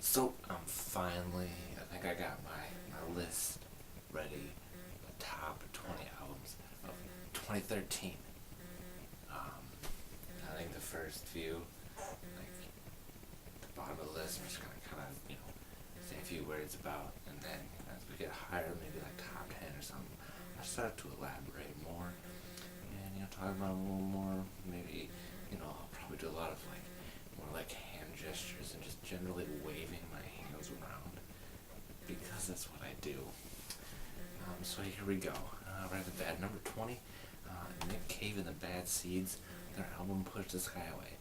So I'm finally, I think I got my list ready. The top 20 albums of 2013. I think the first few, like the bottom of the list, we're just gonna kind of, say a few words about, and then as we get higher, maybe like top 10 or something, I start to elaborate more, and talk about a little more. Maybe, I'll probably do a lot of more like hand gestures and just generally waving my hands around because that's what I do. So here we go. Right at the bat, number 20, Nick Cave and the Bad Seeds, their album Push the Sky Away.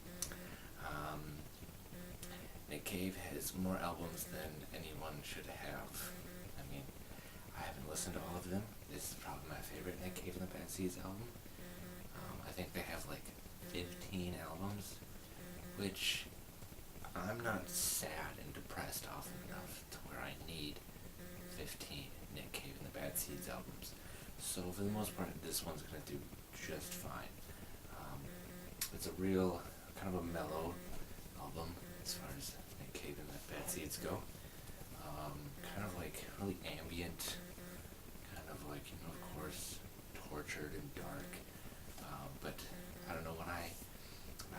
Nick Cave has more albums than anyone should have. I mean, I haven't listened to all of them. This is probably my favorite Nick Cave and the Bad Seeds album. I think they have 15 albums, which I'm not sad and depressed off enough to where I need 15 Nick Cave and the Bad Seeds albums. So for the most part, this one's going to do just fine. It's a real, kind of a mellow album as far as Nick Cave and the Bad Seeds go. Kind of really ambient, kind of of course, tortured and dark. But I don't know, when I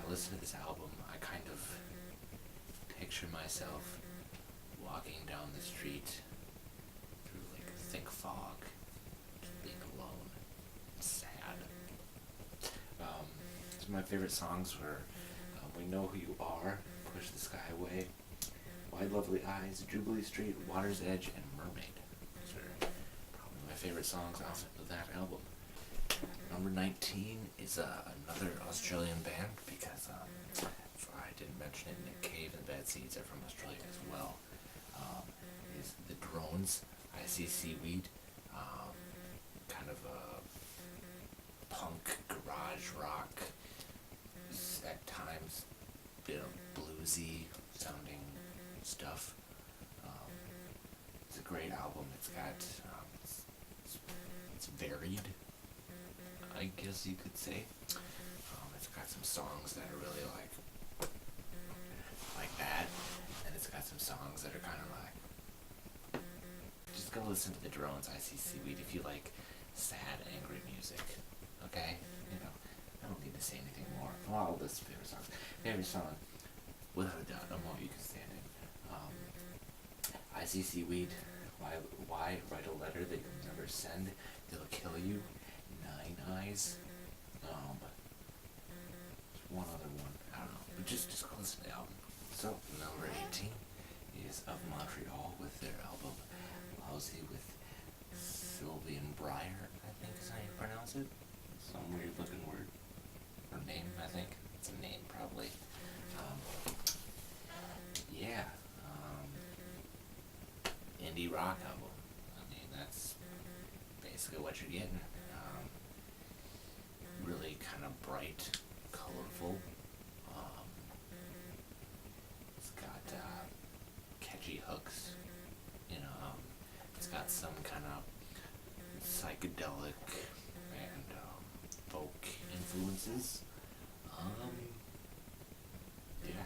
listen to this album, I kind of picture myself walking down the street through thick fog, just being alone, sad. Some of my favorite songs were We Know Who You Are, Push the Sky Away, Wide Lovely Eyes, Jubilee Street, Water's Edge, and Mermaid. Those are probably my favorite songs off of that album. Number 19 is another Australian band, because if I didn't mention it, Nick Cave and the Bad Seeds are from Australia as well. Is the Drones I See Seaweed, kind of a punk garage rock, at times bluesy sounding stuff. It's a great album. It's got it's varied, I guess you could say. It's got some songs that are really like that, and it's got some songs that are kind of just go listen to the Drones I See Seaweed if you like sad, angry music. Okay, I don't need to say anything more. Well, this favorite songs. Favorite song, without a doubt, Amore, You Can Stand It. I See Seaweed. Why write a letter that you'll never send? They'll kill you. 9 Eyes. There's one other one. I don't know. But just go listen to the album. So, number 18 is of Montreal with their album Lousy with slyvianbriar, I think is how you pronounce it. Some weird looking word. Or name, I think. It's a name, probably. Indie rock album. I mean, that's basically what you're getting. Really kind of bright, colorful. It's got catchy hooks. It's got some kind of psychedelic and folk influences.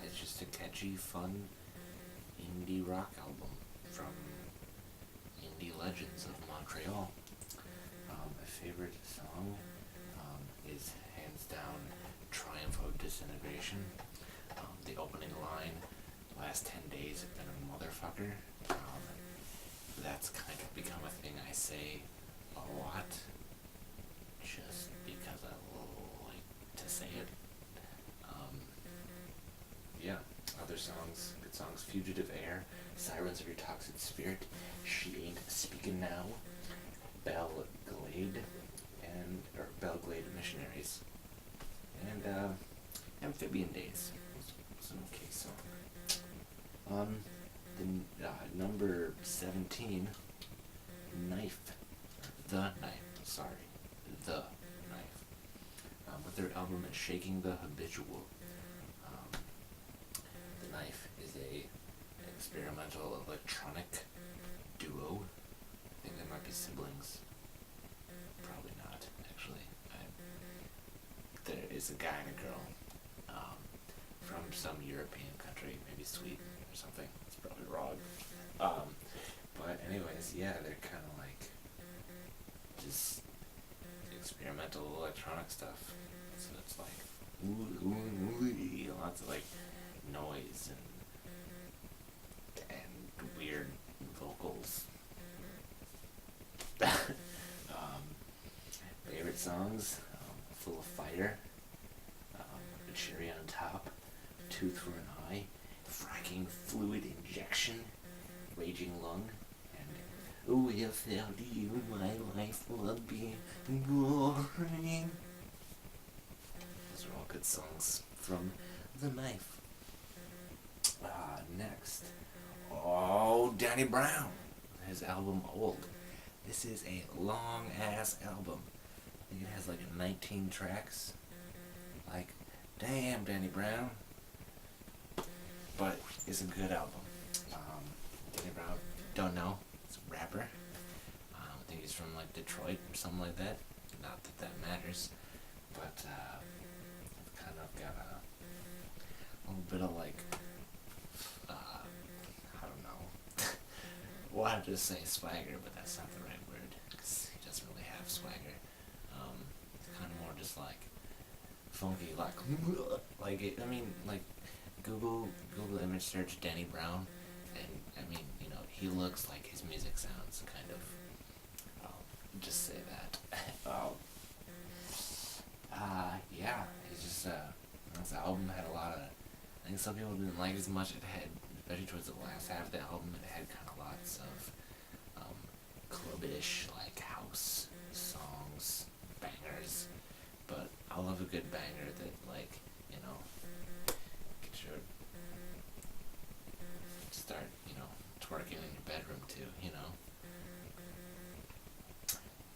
It's just a catchy, fun indie rock album from indie legends of Montreal. My favorite song is hands down Triumph of Disintegration. The opening line, last 10 days have been a motherfucker. That's kind of become a thing I say a lot, just because I like to say it. Other songs, good songs, Fugitive Air, Sirens of Your Toxic Spirit, She Ain't Speaking Now, Belglade Missionaries, and Amphibian Days was an okay song. Number 17, The Knife, with their album Shaking the Habitual. The Knife is a experimental electronic duo. I think they might be siblings. Probably not, actually. There is a guy and a girl from some European country, maybe Sweden or something. It's probably wrong. But anyways, yeah, they're kind of like just experimental electronic stuff. So it's like lots of like noise and weird vocals. Favorite songs: "Full of Fire," "A Cherry on Top," "Tooth for an Eye," "Fracking Fluid Injection," "Raging Lung," and "Oh, without you, my life would be boring." Those are all good songs from The Knife. Next. Oh, Danny Brown. His album Old. This is a long ass album. I think it has like 19 tracks. Like, damn, Danny Brown. But it's a good album. Danny Brown, don't know. He's a rapper. I think he's from like Detroit or something like that. Not that that matters. But I've kind of got a little bit of like, I don't know. Well, I just say swagger, but that's not the right word, because he doesn't really have swagger. It's kind of more just like funky, like it, I mean, like Google image search Danny Brown, and I mean, you know, he looks like his music sounds, kind of. I'll just say that. Yeah, it's just this album had a lot of. I think some people didn't like it as much. It had, especially towards the last half of the album, it had kind of lots of clubbish, like house songs, bangers. But I love a good banger that, like, you know, get your start, you know, twerking in your bedroom too, you know.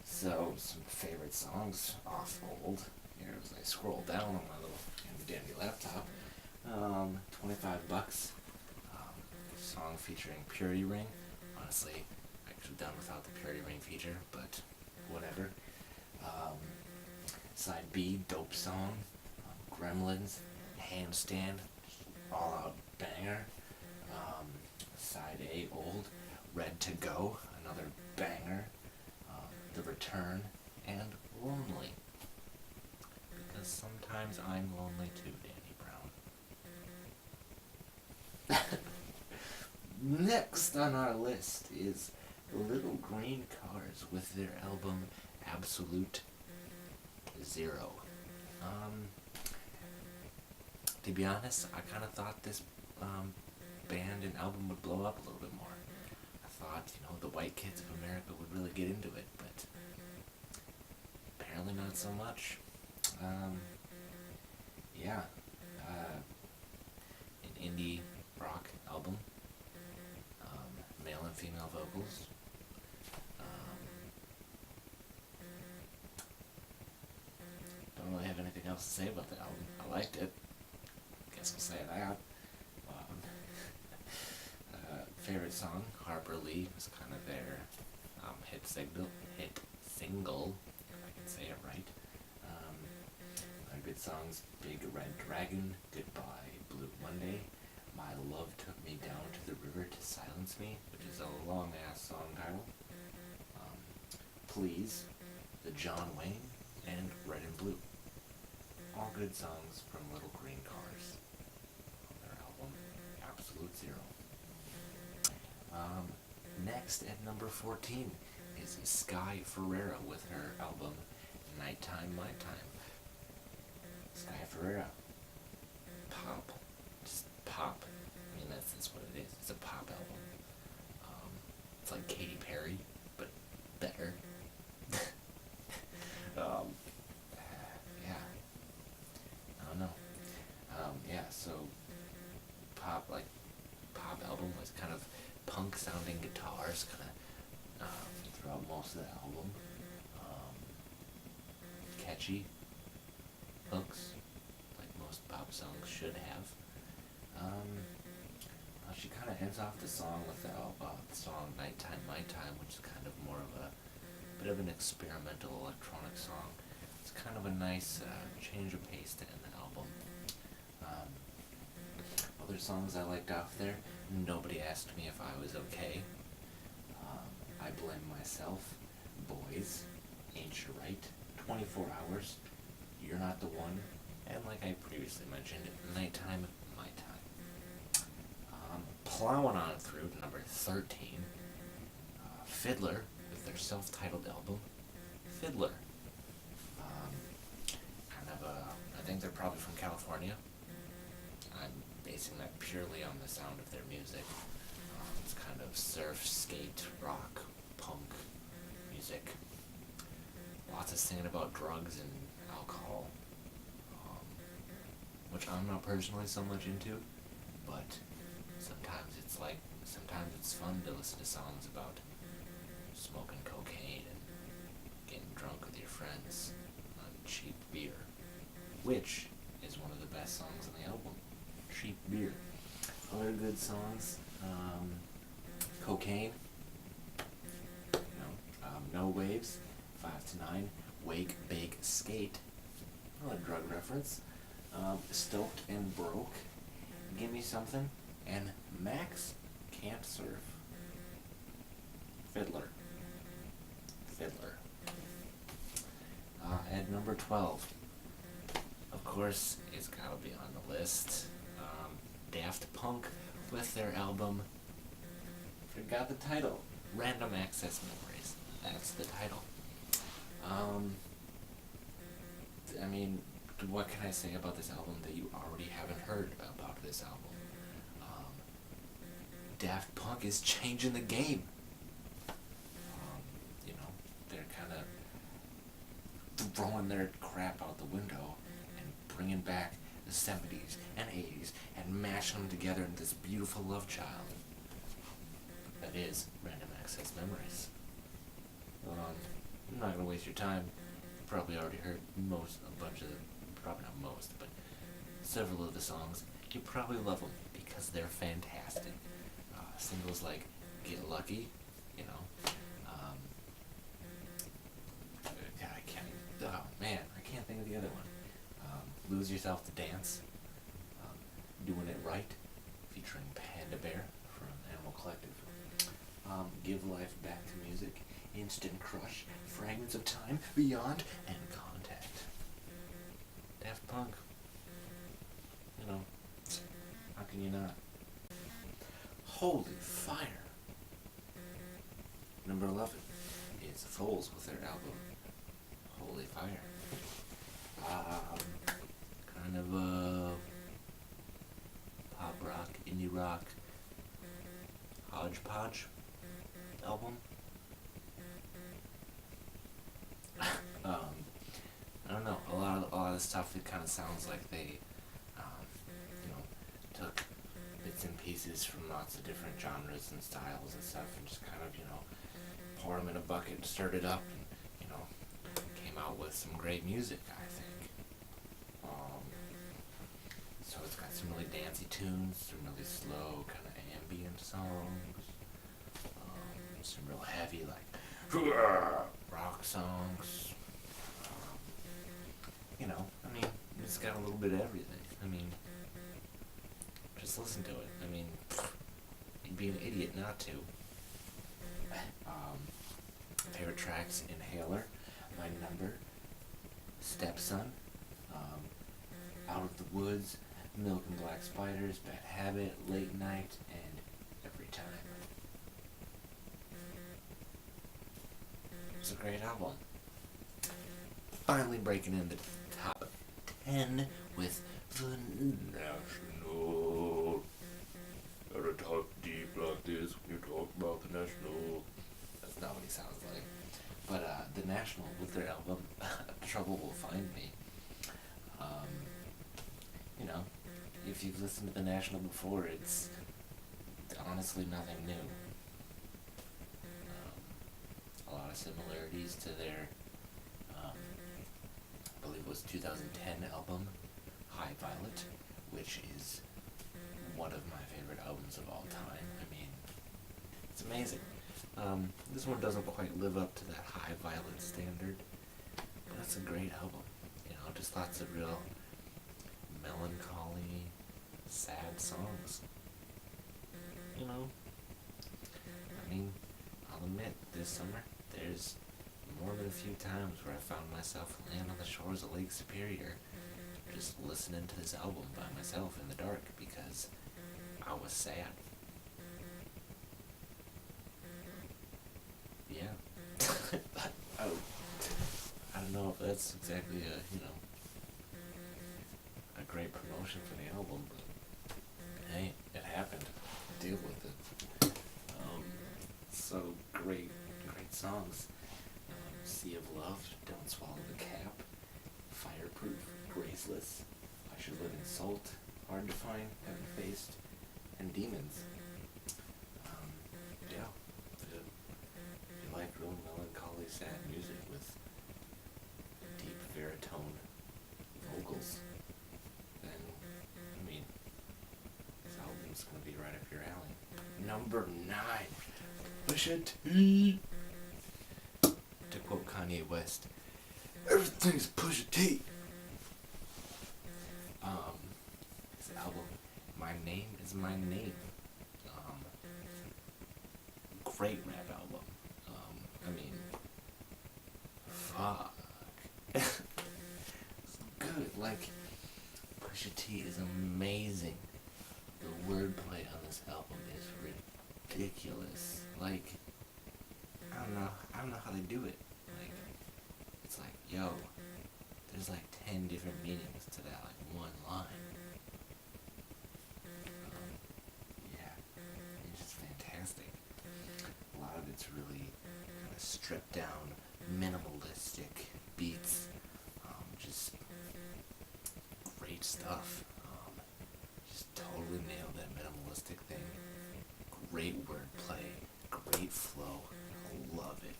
So some favorite songs off Old. Here, as I scroll down on my little dandy laptop. $25. Song featuring Purity Ring. Honestly, I could have done without the Purity Ring feature, but whatever. Side B, Dope Song. Gremlins, Handstand, all out banger. Side A, Old, Red to Go, another banger. The Return, and Lonely. Because sometimes I'm lonely too, Danny Brown. Next on our list is Little Green Cars with their album Absolute Zero. To be honest, I kind of thought this band and album would blow up a little bit more. I thought, you know, the white kids of America would really get into it, but apparently not so much. Yeah, an indie rock album, male and female vocals. Don't really have anything else to say about the album. I liked it. Guess we'll say that. Favorite song, Harper Lee, was kind of their hit single, if I can say it right. Other good songs, Big Red Dragon, Goodbye Blue Monday, My Love Took Me Down to the River to Silence Me, which is a long ass song title. Please, The John Wayne, and Red and Blue. All good songs from Little Green Cars on their album Absolute Zero. Next at number 14 is Sky Ferreira with her album Nighttime My Time. Sky Ferreira. Pop. Just pop. I mean, that's what it is. It's a pop album. It's like Katy Perry, but better. Yeah. I don't know. Yeah, so pop album was kind of punk sounding guitars kind of throughout most of the album. Catchy hooks, like most pop songs should have. She kind of ends off the song with the song Nighttime My Time, which is kind of more of a bit of an experimental electronic song. It's kind of a nice change of pace to end the album. other songs I liked off there. Nobody asked me if I was okay. I Blame Myself, Boys, Ain't You Right, 24 Hours, You're Not the One, and like I previously mentioned, Nighttime, My Time. Plowing on through to number 13, FIDLAR, with their self-titled album, FIDLAR. I think they're probably from California. I'm basing that purely on the sound of their music. It's kind of surf, skate, rock, punk music. Lots of singing about drugs and alcohol, which I'm not personally so much into, but sometimes it's fun to listen to songs about smoking cocaine and getting drunk with your friends on cheap beer, which is one of the best songs on the album. Cheap Beer. Other good songs, Cocaine, No Waves, 5 to 9, Wake, Bake, Skate, another drug reference, Stoked and Broke, Gimme Something, and Max Can't Surf. FIDLAR. At number 12, of course, it's gotta be on the list. Daft Punk with their album, forgot the title, Random Access Memories. That's the title. I mean, what can I say about this album that you already haven't heard about this album? Daft Punk is changing the game. They're kind of throwing their crap out the window and bringing back the 70s and 80s and mashing them together in this beautiful love child that is Random Access Memories. I'm not going to waste your time. You probably already heard probably not most, but several of the songs. You probably love them because they're fantastic. Singles like Get Lucky, I can't think of the other one. Lose Yourself to Dance, Doing It Right, featuring Panda Bear from Animal Collective, Give Life Back to Music, Instant Crush, Fragments of Time, Beyond, and Contact. Daft Punk. How can you not? Holy fire. Number 11 is Foals with their album, Holy Fire. Kind of a pop rock, indie rock, hodgepodge album. I don't know. A lot of the stuff, it kind of sounds like they, took bits and pieces from lots of different genres and styles and stuff, and just kind of, poured them in a bucket, stirred it up, and came out with some great music, I think. So it's got some really dancey tunes, some really slow kind of ambient songs, some real heavy rock songs. It's got a little bit of everything. Just listen to it. You'd be an idiot not to. Favorite tracks: Inhaler, My Number, Stepson, Out of the Woods, Milk and Black Spiders, Bad Habit, Late Night, and Every Time. It's a great album. Finally breaking into the top 10 with The National. Gotta talk deep like this when you talk about The National. That's not what he sounds like. But The National with their album, Trouble Will Find Me. If you've listened to The National before, it's honestly nothing new. A lot of similarities to their, I believe it was 2010 album, High Violet, which is one of my favorite albums of all time. It's amazing. This one doesn't quite live up to that High Violet standard, but it's a great album. Just lots of real melancholy, sad songs. You know, I mean, I'll admit, this summer, there's more than a few times where I found myself laying on the shores of Lake Superior, just listening to this album by myself in the dark because I was sad. Yeah. I don't know if that's exactly a great promotion for the album, but hey, it happened. Deal with it. So great songs. Sea of Love, Don't Swallow the Cap, Fireproof, Graceless, I Should Live in Salt, Hard to Find, Heavy Faced, and Demons. Yeah, if you like real melancholy, sad music with deep baritone vocals, then, I mean, this album's gonna be right up your alley. Number 9, Pusha T. To quote Kanye West, everything's Pusha T. His album, My Name Is My Name. Great rap album. I mean, fuck. It's good. Like, Pusha T is amazing. The wordplay on this album is ridiculous. Like, I don't know how they do it. Like, it's like, yo, there's like 10 different meanings to that, like, one line. Yeah, it's just fantastic. A lot of it's really kind of stripped down, minimalistic beats. Just great stuff. Just totally nailed that minimalistic thing. Great wordplay, great flow. Love it.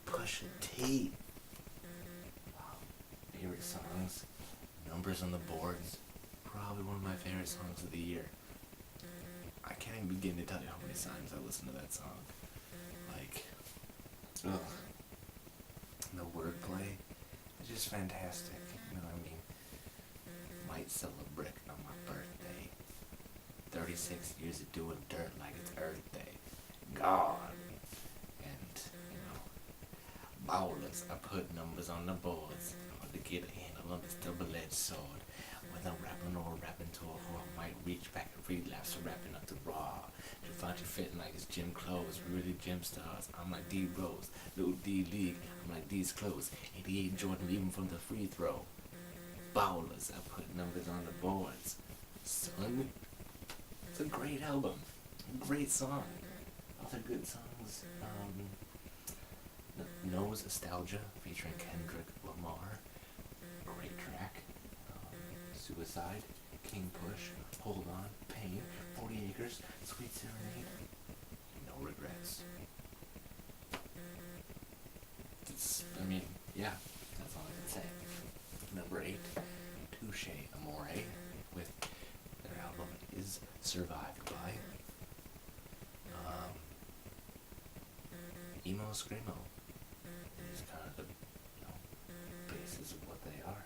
Pusha T. Favorite songs, Numbers on the Boards, probably one of my favorite songs of the year. I can't even begin to tell you how many times I listen to that song. Like, ugh. The wordplay is just fantastic. You know what I mean? Might sell a brick on my birthday. 36 years of doing dirt like it's Earth Day. God. And, ballers, I put numbers on the boards. Hard to get a handle on this double-edged sword. Whether I'm rapping or rapping to a whore, I might reach back and relapse for rapping up to raw. Javante fitting like his gym clothes, really gym stars. I'm like D Rose, little D League. I'm like D's clothes. 88 Jordan even from the free throw. Ballers, I put numbers on the boards. Son, it's a great album, great song. Other good songs. Knows Nostalgia featuring Kendrick Lamar. Great track. Suicide, King Push, Hold On, Pain, 40 Acres, Sweet Serenade, No Regrets. Yeah, that's all I can say. Number 8, Touche, Amore, with their album Is Survived By. Emo Screamo is kind of the basis of what they are.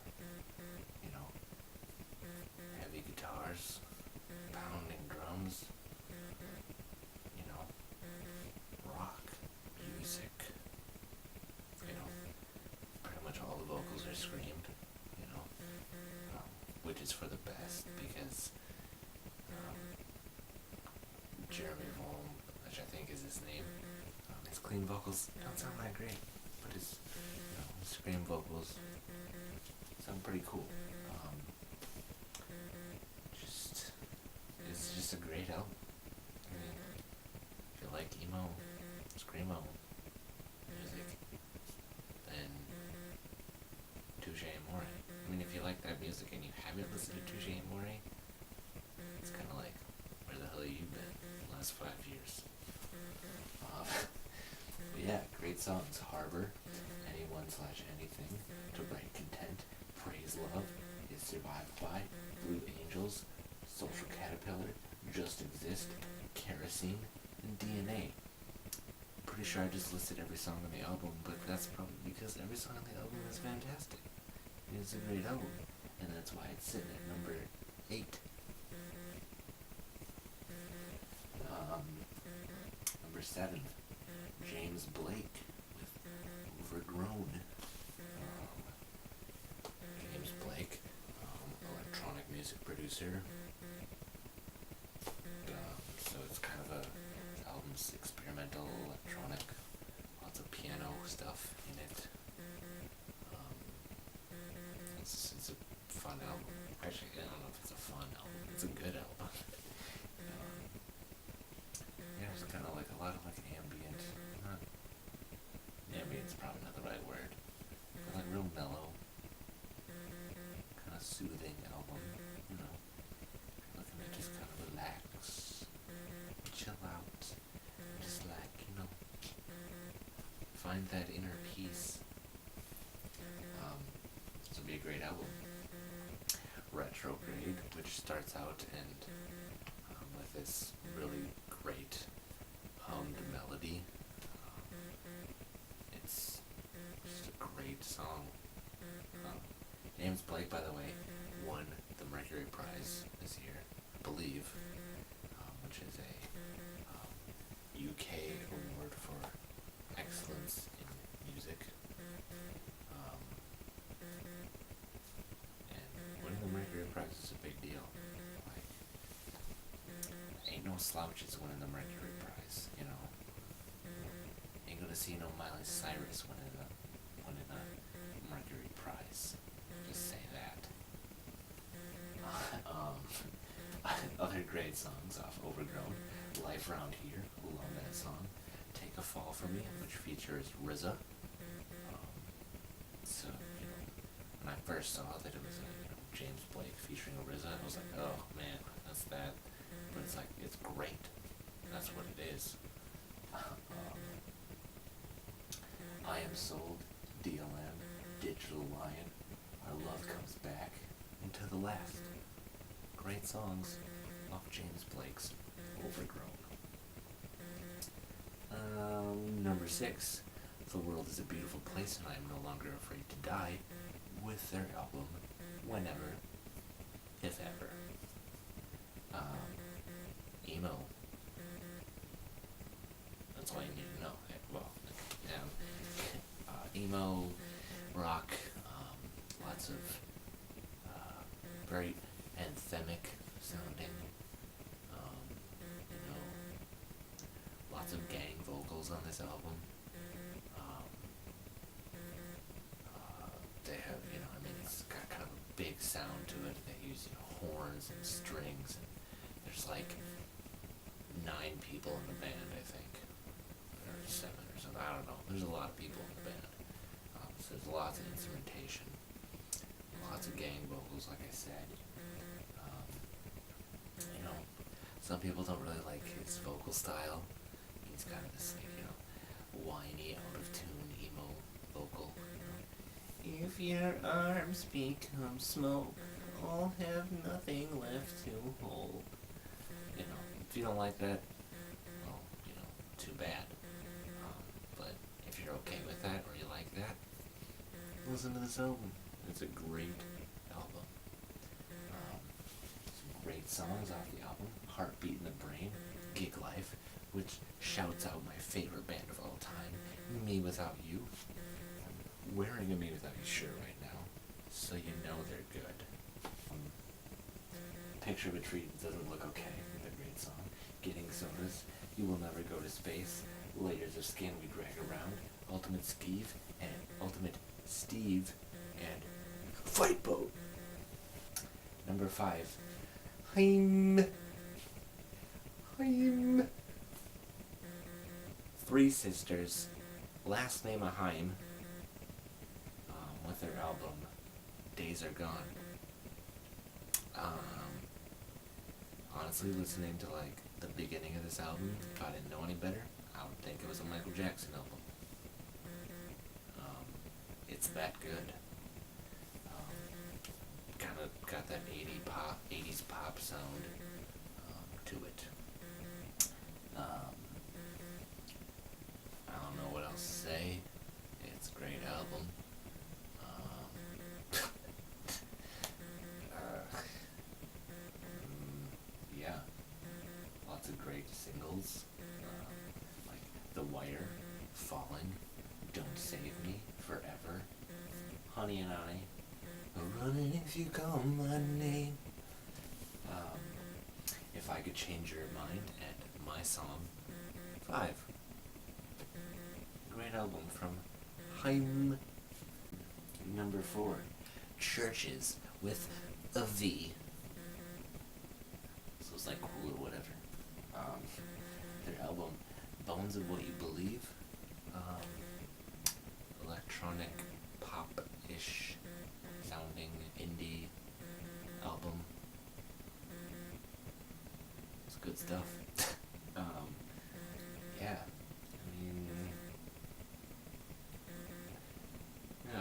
Heavy guitars, pounding drums, rock music. Pretty much all the vocals are screamed, which is for the best because Jeremy Volm, which I think is his name, his clean vocals don't sound that great, but his scream vocals sound pretty cool. It's just a great album. If you like emo, screamo music, then Touche Amore. If you like that music and you haven't listened to Touche Amore, it's kind of like, where the hell have you been the last 5 years? But yeah, great songs. Harbor, Anyone/Anything, To Write Content, Praise Love, Is Survived By, Blue Angels, Social Caterpillar, Just Exist, Kerosene, and DNA. I'm pretty sure I just listed every song on the album, but that's probably because every song on the album is fantastic. It's a great album, and that's why it's sitting at number 8. number 7, James Blake with Overgrown. James Blake, electronic music producer. So it's kind of his album's experimental, electronic, lots of piano stuff in it. It's a fun album. Actually, I don't know if it's a fun album. It's a good album. Yeah, it's kind of like a lot of like ambient. Ambient's probably not the right word. But like real mellow, kind of soothing album. You know, looking to just kind of relax, chill out, just like, you know, find that inner peace. This would be a great album. Retrograde, which starts out and with this really great hummed melody. It's just a great song. James Blake, by the way, won the Mercury Prize this year, I believe, which is a UK award for excellence in music. And winning the Mercury Prize is a big deal. Like, ain't no slouches winning the Mercury Prize, you know. Ain't gonna see no Miley Cyrus winning a Mercury Prize. Just say that. Other great songs off Overgrown. Life Round Here, love that song. Take a Fall For Me, which features RZA. So, you know, when I first saw that it was James Blake featuring RZA, I was like, oh man, that's that. But it's like, it's great. That's what it is. I Am Sold, DLM, Digital Lion, Our Love Comes Back, and To The Last. Great songs off James Blake's Overgrown. Number 6, The World Is a Beautiful Place and I Am No Longer Afraid to Die, with their album Whenever, If Ever. Emo. That's all you need to know. Well, yeah. Emo, rock, lots of very anthemic sounding, you know, lots of gang vocals on this album. They have, you know, I mean, it's got kind of a big sound to it. They use, you know, horns and strings, and there's like 9 people in the band, I think, or 7 or something. I don't know. There's a lot of people in the band. So there's lots of instrumentation, lots of gang vocals, like I said. You know, some people don't really like his vocal style. He's kind of this, like, you know, whiny, out of tune, emo vocal. You know? If your arms become smoke, I'll have nothing left to hold. You know, if you don't like that, well, you know, too bad. But if you're okay with that, or you like that, listen to this album. It's a great album. Some great songs off the album. Heartbeat in the Brain, Gig Life, which shouts out my favorite band of all time, Me Without You. I'm wearing a Me Without You shirt right now, so you know they're good. Picture of a Tree doesn't look okay. It's a great song. Getting Sodas, You Will Never Go to Space, Layers of Skin We Drag Around, Ultimate Steve and Fight Boat. Number 5, Haim. 3 sisters, last name of Haim, with their album Days Are Gone. Honestly, listening to like the beginning of this album, if I didn't know any better, I would think it was a Michael Jackson album. It's that good. Kind of got that 80s pop sound to it. I don't know what else to say. It's a great album. Yeah, lots of great singles. My Falling, Don't Save Me, Forever, Honey and I, Running If You Call My Name, If I Could Change Your Mind, and My Song 5. Great album from Haim. Number 4, CHVCHES with a V. So it's like cool or whatever. Their album, Bones of What You Believe, electronic pop-ish sounding indie album. It's good stuff. Yeah, I mean, I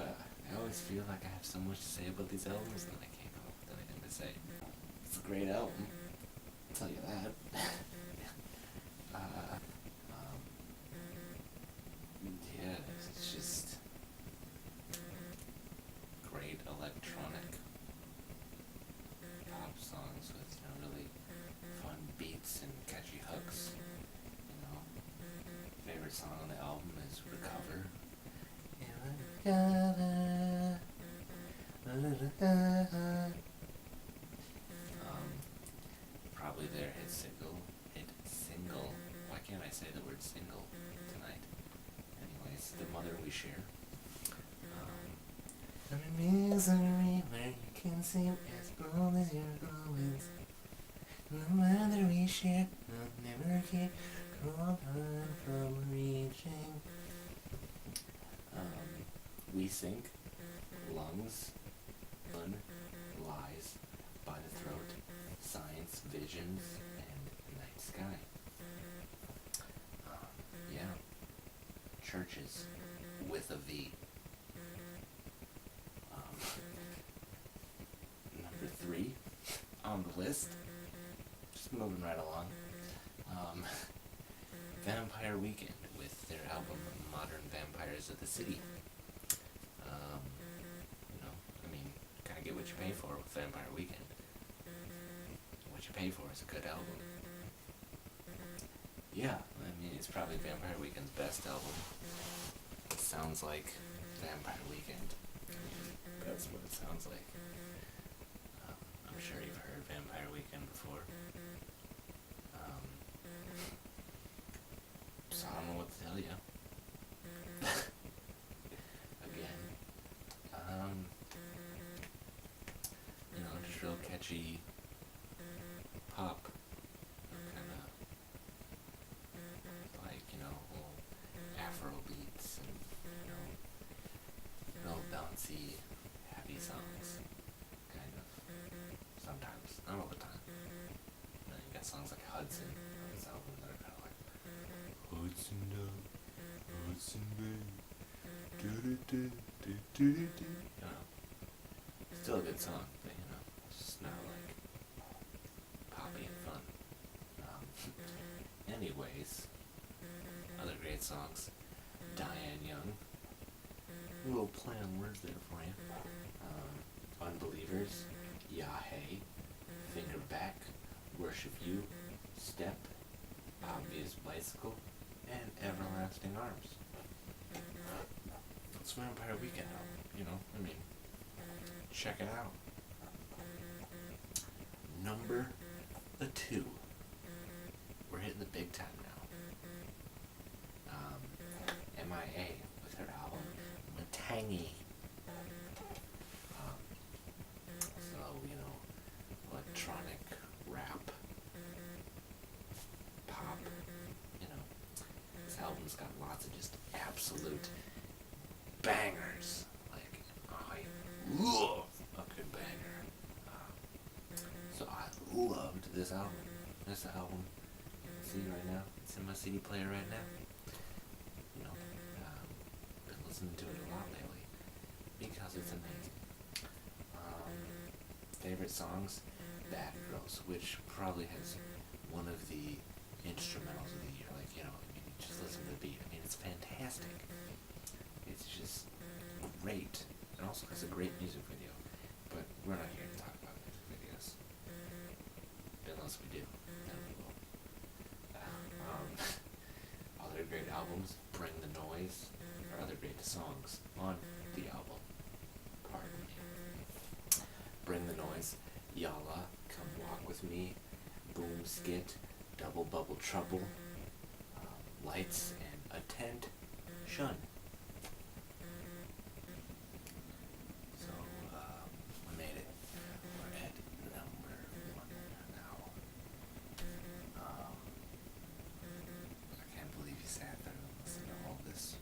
always feel like I have so much to say about these albums and I can't come up with anything to say. It's a great album, I'll tell you that. Yeah, it's just great electronic pop songs with, really fun beats and catchy hooks. Favorite song on the album is Recover. Probably their hit single. Why can't I say the word single tonight? Anyways, The Mother We Share. I'm in misery where you can seem as bold as your always. The mother we share will never keep called on from reaching. We Sink, Lungs, Fun, Lies, By the Throat, Science, Visions, and Night Sky. Yeah. CHVCHES with a V. Number 3 on the list. Just moving right along. Vampire Weekend with their album Modern Vampires of the City. Gotta get what you pay for with Vampire Weekend. What you pay for is a good album. Yeah, it's probably Vampire Weekend's best album. It sounds like Vampire Weekend. That's what it sounds like. I'm sure you've heard Vampire Weekend before. So I don't know what to tell you. Again. Just real catchy pop. Kind of like, little Afro beats and, real bouncy, happy songs. Kind of. Sometimes. Not all the time. You got songs like Hudson on this album that are kind of like Hudson Dog, Hudson Bay, still a good song, but it's just not like poppy and fun. Anyways, other great songs. Diane Young, a little play on words there for you. Unbelievers, Yahé, Finger Back, Worship You, Step, Obvious Bicycle, and Everlasting Arms. It's Vampire Weekend album, check it out. Number 2. We're hitting the big time now. M.I.A. with her album Matangi. Electronic rap, pop, this album's got lots of just absolute bangers. Like, I love a good banger. So I loved this album. This album, you can see right now, it's in my CD player right now. Been listening to it a lot lately because it's amazing. Favorite songs? Bad Girls, which probably has one of the instrumentals of the year. You just listen to the beat. It's fantastic. It's just great. It also has a great music video. But we're not here to talk about music videos. Unless we do. Then we will. Other great albums. albums, Bring the Noise, or other great songs on the album. Pardon me. Bring the Noise, Yalla, Come Walk With Me, Boom Skit, Double Bubble Trouble, Lights, and Attention. So, we made it. We're at number 1 now. I can't believe you sat there and listened to all this.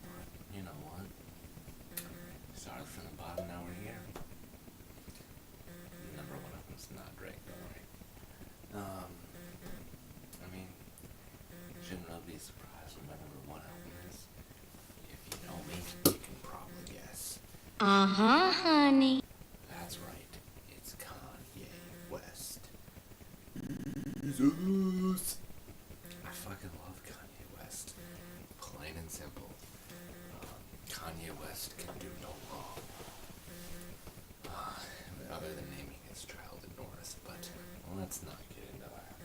But, you know what? Started from the bottom, now we're here. Number 1 of them's not great, though, right? I mean, shouldn't really be surprised when my number 1 album is. If you know me, you can probably guess. Honey. That's right. It's Kanye West. Yeezus. I fucking love Kanye West. Plain and simple. Kanye West can do no wrong. Other than naming his child Norris, but let's not get into that.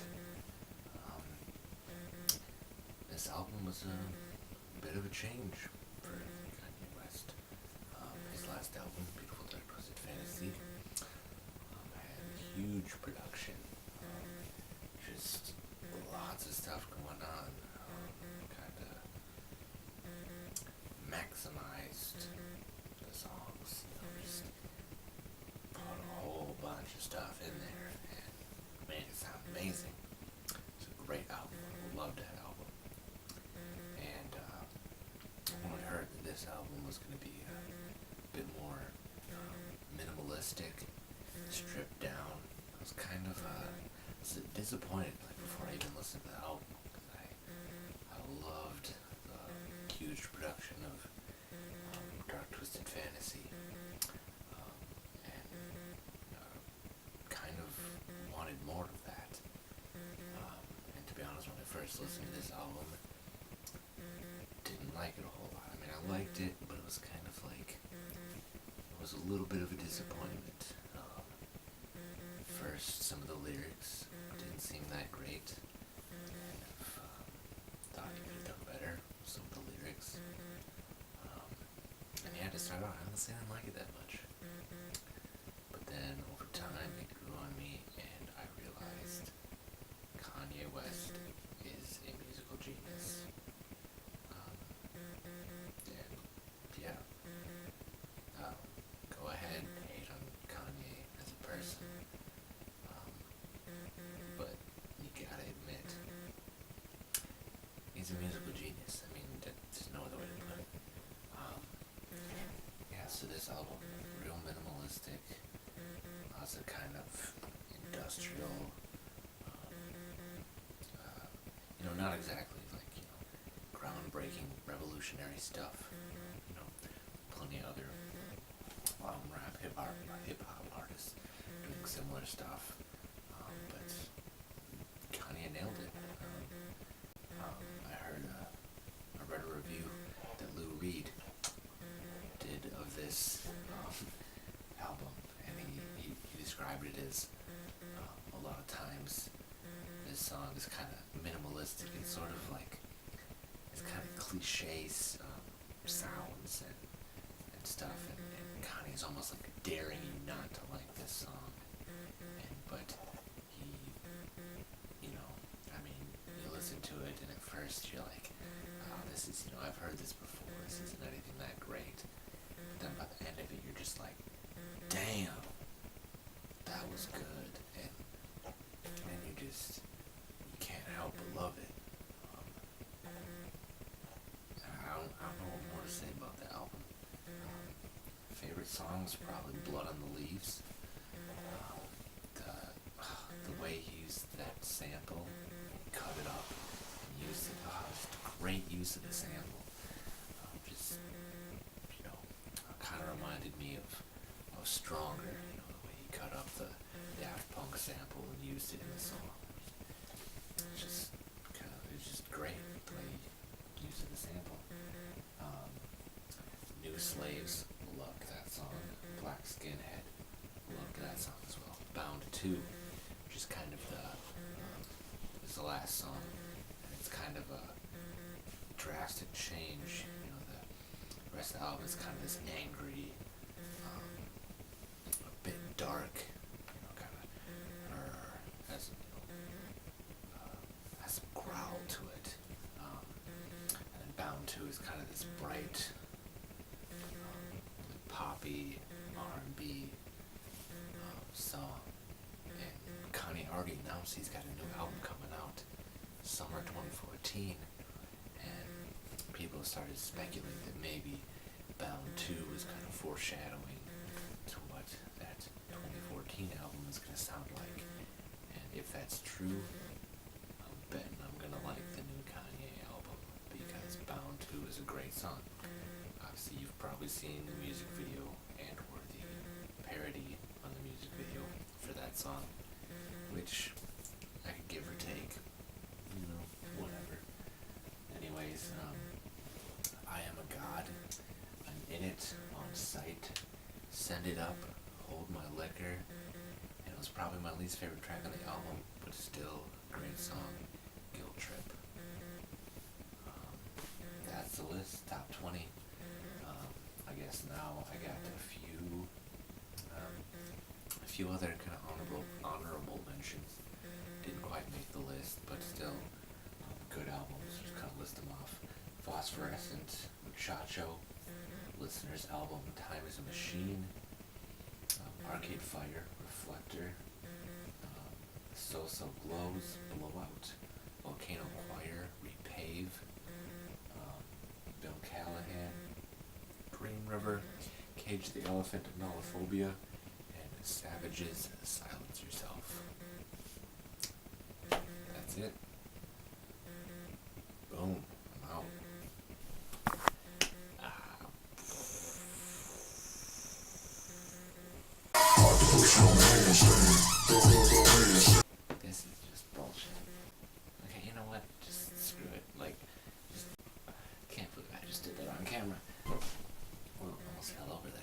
This album was a bit of a change for Kanye West. His last album, Beautiful Dark Twisted Fantasy, had huge production. Just lots of stuff going on. Kind of maximized the songs. Just put a whole bunch of stuff in there and made it sound amazing. It's a great album. I loved that album. And when I heard that this album was going to be a bit more minimalistic, stripped down, I was kind of disappointed before I even listened to the album, because I loved the huge production of Dark Twisted Fantasy, and kind of wanted more of that. And to be honest, when I first listened to this album, didn't like it a whole lot. I mean, I liked it, but it was kind of like, it was a little bit of a disappointment. First, some of the lyrics didn't seem that great. Thought you could have done better with some of the lyrics. And yeah, to start out, I honestly didn't like it that much. But then, over time, it grew on me, and I realized Kanye West is a musical genius. And, yeah. Go ahead and hate on Kanye as a person. But you gotta admit, he's a musical genius. I mean, there's no other way to put it. Yeah, so this album, real minimalistic, lots of kind of industrial, not exactly like, groundbreaking, revolutionary stuff. Plenty of other rap, hip-hop artists doing similar stuff. But Kanye nailed it. I read a review that Lou Reed did of this album, and he described it as a lot of times this song is kind of minimalistic and sort of like, it's kind of cliche sounds and stuff, and Kanye's almost like daring you not to like this song, but he, you listen to it and at first you're like, oh, this is, I've heard this before, this isn't anything that great, but then by the end of it you're just like, damn, that was good, and you can't help but love it. I don't know what more to say about the album. Favorite songs, probably Blood on the Leaves. The way he used that sample, cut it up, and used it, just great use of the sample. Kind of reminded me of Stronger, the way he cut up the Daft Punk sample and used it in the song. It was just great the way he used the sample. New Slaves, loved that song. Black Skinhead, loved that song as well. Bound 2, which is kind of is the last song, and it's kind of drastic change. You know, the rest of the album is kind of this angry, a bit dark, you know, kind of, has, you know, has some growl to it. And then Bound 2 is kind of this bright, poppy R&B song. And Kanye already announced he's got a new album coming out summer 2014, and people started speculating that maybe Bound 2 was kind of foreshadowing to what that 2014 album is going to sound like. And if that's true, I'm betting I'm going to like the new Kanye album, because Bound 2 is a great song. Obviously, you've probably seen the music video and or the parody on the music video for that song, which I could give or take, you know, whatever. Anyways, I Am a God, I'm in it, on sight, Send It Up, Hold My Liquor, and it was probably my least favorite track on the album, but still a great song, Guilt Trip. That's the list, top 20. I guess now I got a few other kind of honorable mentions. Didn't quite make the list, but still good albums. Just kind of list them off. Phosphorescent Muchacho, Listener's album Time Is a Machine, Arcade Fire, Reflector, So Glows, Blowout, Volcano Choir, Repave, Bill Callahan, Green River, Cage the Elephant, Nullophobia, and CHVCHES, Silence Yourself. That's it. Boom. I'm out. This is just bullshit. Okay, you know what? Just screw it. Like, just can't believe I just did that on camera. Well, almost fell over there.